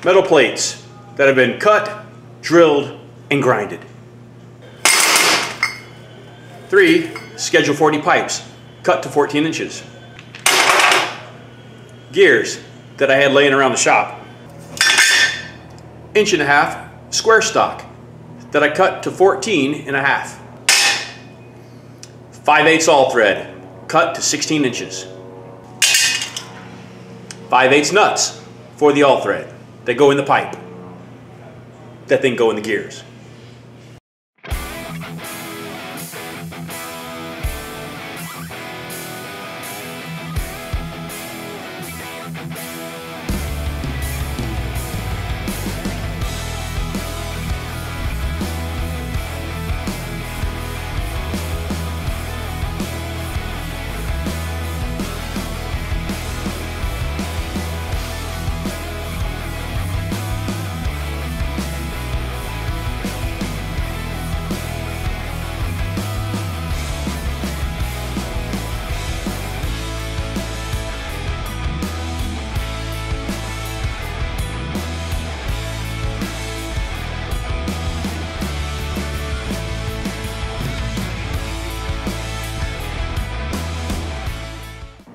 metal plates that have been cut, drilled, and grinded. 3 Schedule 40 pipes, cut to 14 inches. Gears that I had laying around the shop. 1.5 inch square stock that I cut to 14.5. 5/8 all thread, cut to 16 inches. 5/8 nuts for the all thread that go in the pipe, that then go in the gears.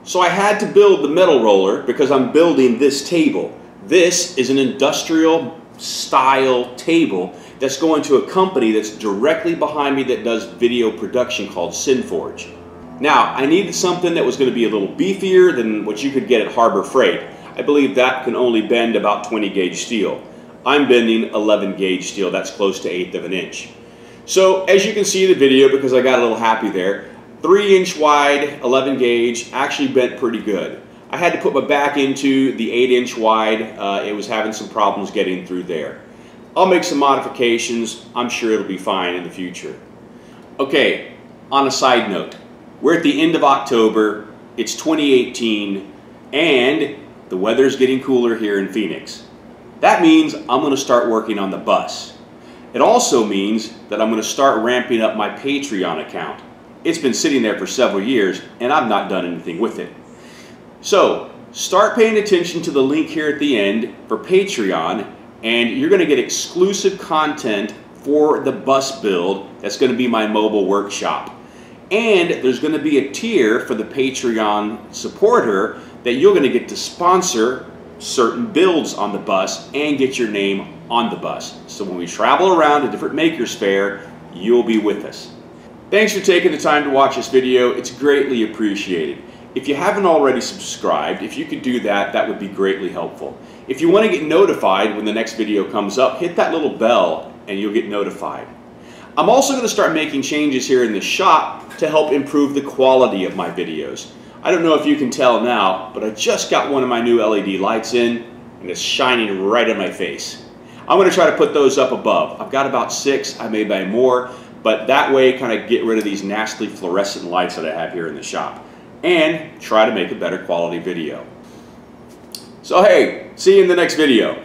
So I had to build the metal roller because I'm building this table. This is an industrial style table that's going to a company that's directly behind me that does video production called Synforge. Now, I needed something that was going to be a little beefier than what you could get at Harbor Freight. I believe that can only bend about 20 gauge steel. I'm bending 11 gauge steel. That's close to 1/8 of an inch. So as you can see in the video, because I got a little happy there, 3-inch wide, 11 gauge, actually bent pretty good. I had to put my back into the 8-inch wide. It was having some problems getting through there. I'll make some modifications. I'm sure it'll be fine in the future. Okay, on a side note, we're at the end of October, it's 2018, and the weather's getting cooler here in Phoenix. That means I'm going to start working on the bus. It also means that I'm going to start ramping up my Patreon account. It's been sitting there for several years and I've not done anything with it. So start paying attention to the link here at the end for Patreon, and you're going to get exclusive content for the bus build. That's going to be my mobile workshop. And there's going to be a tier for the Patreon supporter that you're going to get to sponsor certain builds on the bus and get your name on the bus. So when we travel around to different Maker's Fair, you'll be with us. Thanks for taking the time to watch this video. It's greatly appreciated. If you haven't already subscribed, if you could do that, that would be greatly helpful. If you want to get notified when the next video comes up, hit that little bell and you'll get notified. I'm also going to start making changes here in the shop to help improve the quality of my videos. I don't know if you can tell now, but I just got one of my new LED lights in and it's shining right in my face. I'm going to try to put those up above. I've got about 6, I may buy more. But that way, kind of get rid of these nasty fluorescent lights that I have here in the shop and try to make a better quality video. So hey, see you in the next video.